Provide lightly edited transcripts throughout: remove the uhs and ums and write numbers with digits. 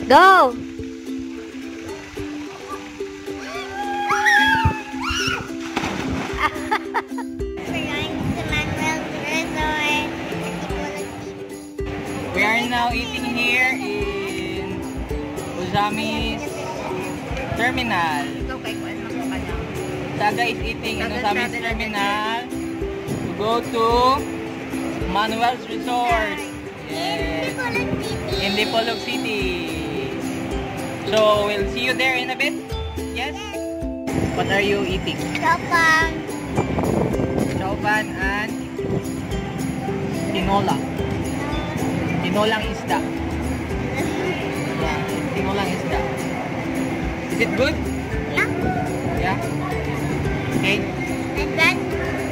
Go! We are now eating here in Ozami's terminal. Saga is eating in Ozami's terminal to go to Manuel's Resort. Yes. In Dipolog City. So we'll see you there in a bit. Yes? What are you eating? Chopang. Chauban and tinola. Tinolang isda. Yeah, tinolang isda. Is it good? Yeah. Yeah? Okay. And then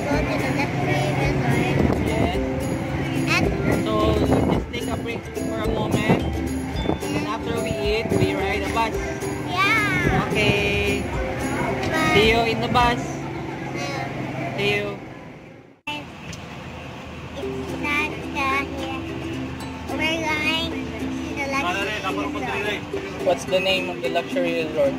go to the luxury resort. Yes. And So just take a break for a moment. And after we eat, we ride a bus. yeah. Okay. Bye. See you in the bus. See you. It's not here. We're going to the luxury resort. What's the name of the luxury resort?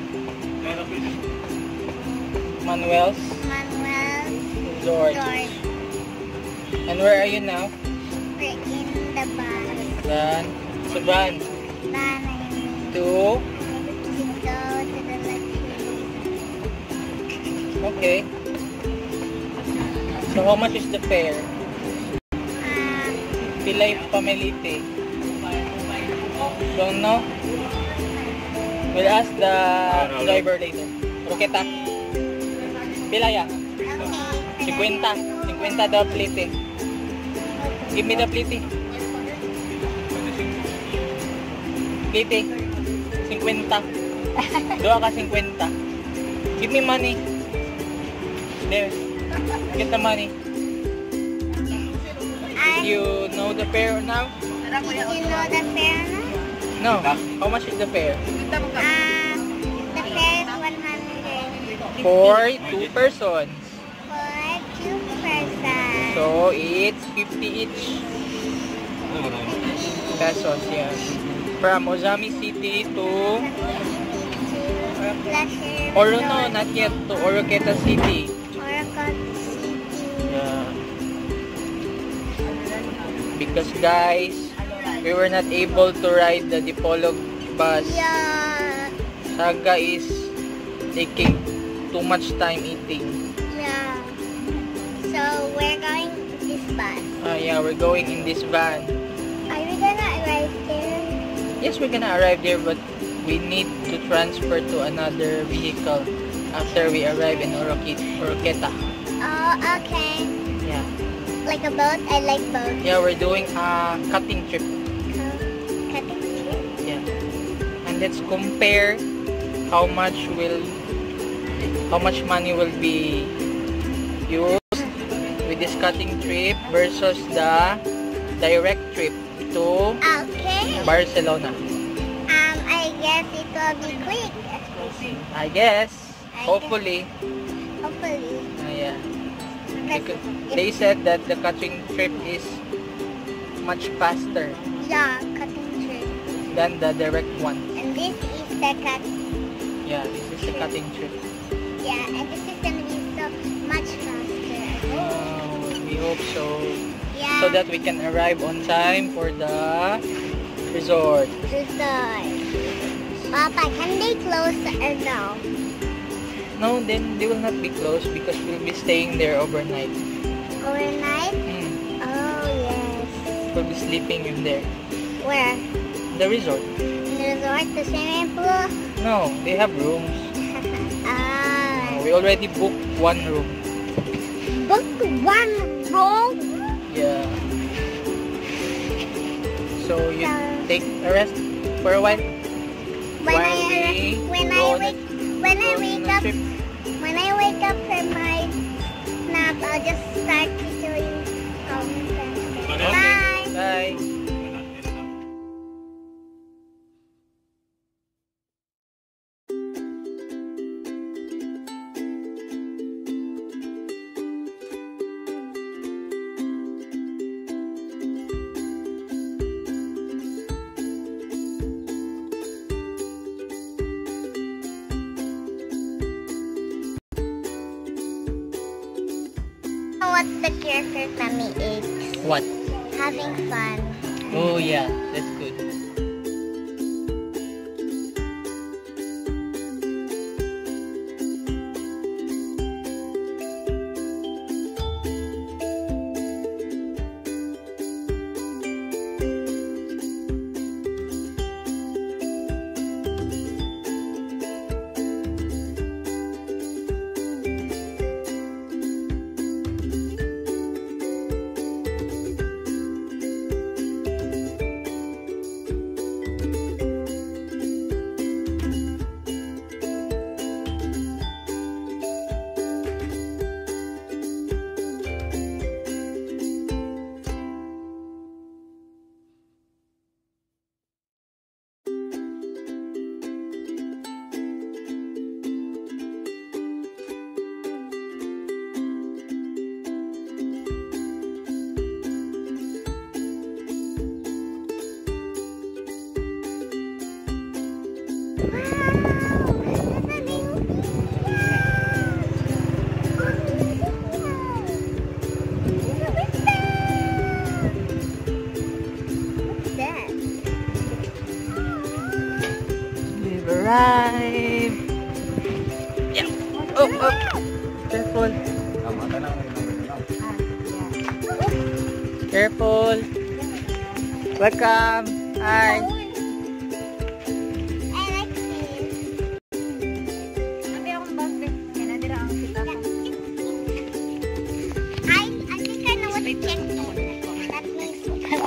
Manuel's Manuel's Resort. Resort. And where are you now? We're in the bus. Then, sa van. Then To? go to the luxury. Okay. So how much is the fare? Pilay Pamelite. Don't know? We'll ask the driver later. Roketa. Pilaya. Okay. 50. 50 the plate. Give me the plate. Plate. 50. Dua ka 50. Give me money. There. Get the money. You know the fare now? You know the fare now? No. How much is the fare? The fare is 100 For 2 persons. for 2 persons. So it's 50 each. Pesos, yeah. From Ozami City to Luxury Oro, no, resort. not yet. To Oroqueta City. Orocon City. Yeah. Because guys, we were not able to ride the Dipolog bus. Yeah. Saga is taking too much time eating. Yeah. So we're going this bus. Yeah, we're going in this van. Are we gonna arrive there? Yes, we're gonna arrive there, but we need to transfer to another vehicle after we arrive in Oroqueta. Oh, okay. Yeah. Like a boat? I like boat. Yeah, we're doing a cutting trip. Cutting trip. Yeah. And let's compare how much money will be used with this cutting trip versus the direct trip to Okay. Barcelona. I guess it will be quick. I guess. Hopefully. Hopefully. Yeah. Because But they said that the cutting trip is much faster yeah, cutting trip. than the direct one. And this is the cut. Yeah, this is the cutting trip. Yeah, and this is gonna be so much faster. We hope so. Yeah. So that we can arrive on time for the resort. Resort. Papa, can they close or no? No, then they will not be closed because we'll be staying there overnight. Overnight? Mm. Oh, yes. We'll be sleeping in there. Where? The resort. In the resort? The swimming pool? No, they have rooms. Ah. We already booked one room. Book one room? Yeah. So you take a rest for a while. When While we go on a trip. When I wake up from my nap, I'll just start to show you. Bye. Bye. what the character Tammy is? What? Having fun. Oh yeah, that's good. We've arrived. Yeah. Oh, oh. Careful. Careful. Welcome. Hi. I like this. I think I know what check means. That means check.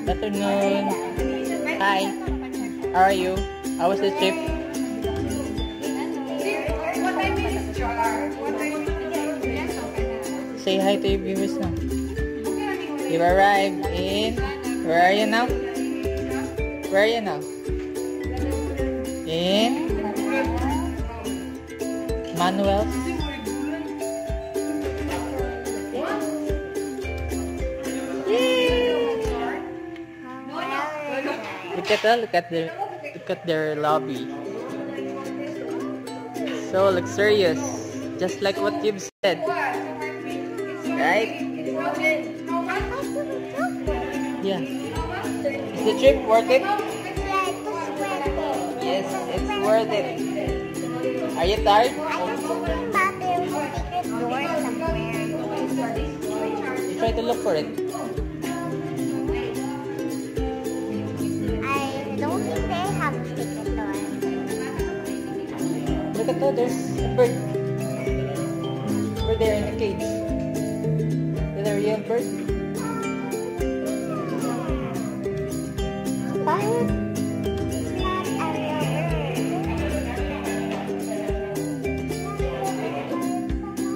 Good afternoon. Hi. How are you? How was the trip? Say hi to your viewers now. You've arrived in... Where are you now? Where are you now? In... Manuel's? Look at their lobby. So luxurious, just like what you've said, right? Yeah. Is the trip worth it? Yes, it's worth it. Are you tired? You try to look for it. Look at that, there's a bird. Bird there in the cage. Is that a real bird? What?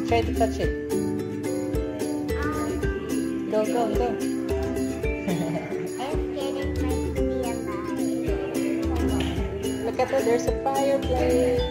Try to touch it. Go, go, go. Look at that, there's a fireplace.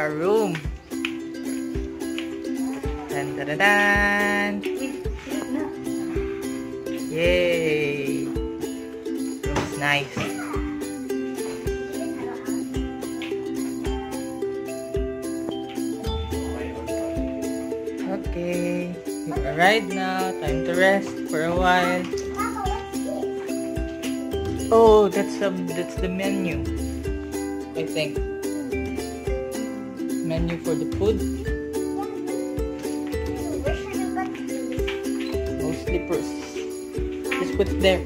our room. Dun, dun, dun, dun. Yay! Looks nice. Okay, we've arrived now. Time to rest for a while. Oh, that's the menu. I think menu for the food. No slippers. Just put it there.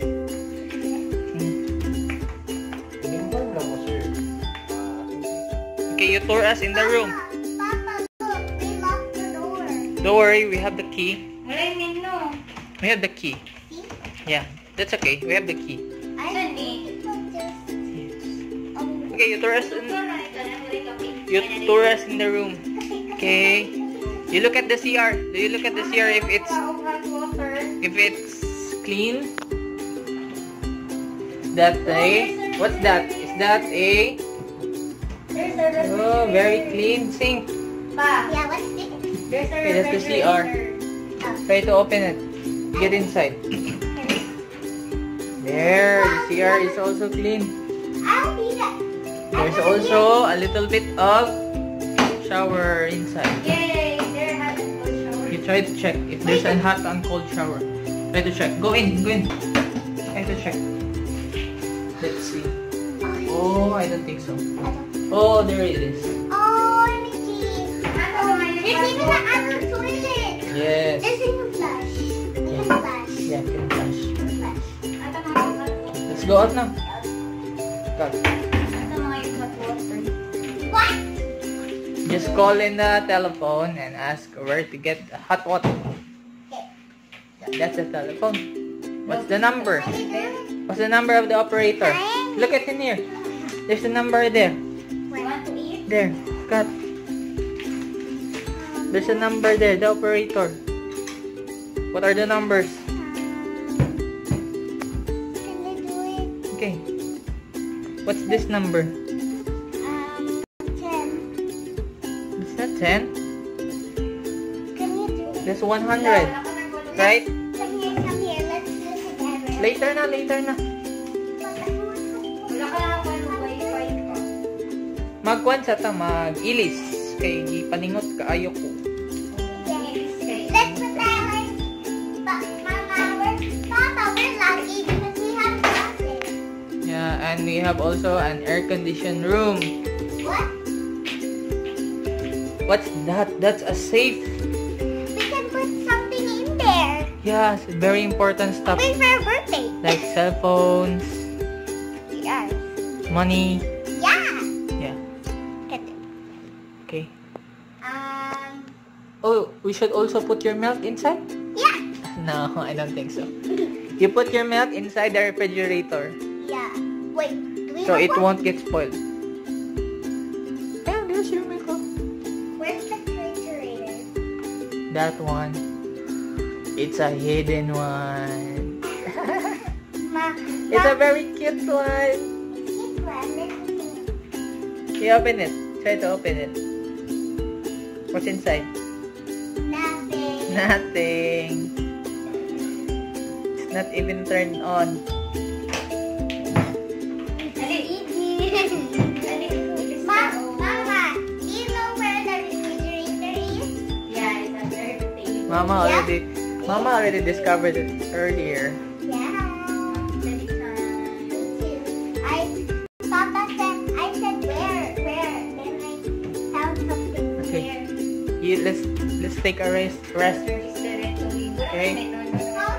Okay, you tour us in the room. Papa, look, we locked the door. Don't worry, we have the key. No. We have the key. See? Yeah, that's okay. We have the key. I need to just. Okay, you tour us in the room. Okay. You look at the CR. Do you look at the CR if it's clean? That a what's that? Is that a oh very clean sink? Yeah, what's this? Okay, that's the CR. Try to open it. Get inside. There, the CR is also clean. I'll be that. There's also a little bit of shower inside. Yay! There has a cold shower. You try to check if there's a hot and cold shower. Try to check. Go in. Try to check. Let's see. Oh, I don't think so. Oh, there it is. Oh, Mickey. There's even an other toilet. Yes. There's even flush. Yeah, can flash. Let's go out now. Cut. What? Just call in the telephone and ask where to get the hot water. Yeah, that's the telephone. What's the number? What's the number of the operator? Look at in here. There's a number there. Want to eat? There. Cut. There's a number there. The operator. What are the numbers? Can we do it? Okay. What's this number? 10. Is that 10? Can you do it? That's 100. Right? Come here. Let's do it together. Later na. Magkuhan sa ta, mag-ilis. Kay gipaningot kaayo ko. Let's put that like, Papa, we're lucky because we have glasses. Yeah, and we have also an air-conditioned room. What? What's that? That's a safe. We can put something in there. Yes, very important stuff. Wait for our birthday. Like cell phones, Yeah. money. Yeah. Yeah, Get it. okay. Oh, we should also put your milk inside? Yeah. No, I don't think so. You put your milk inside the refrigerator Yeah. Wait. Do we so have it one? won't get spoiled. Yeah, there's your milk. Where's the refrigerator? That one. It's a hidden one. It's a very cute one. You open it. Try to open it. What's inside? Nothing. Nothing. It's not even turned on. Mama, do you know where the refrigerator is? Yeah, it's under the table. Mama already discovered it earlier. Yeah. Papa said, I said where? Then I found something Okay. there. Let's take a rest. Okay. Oh,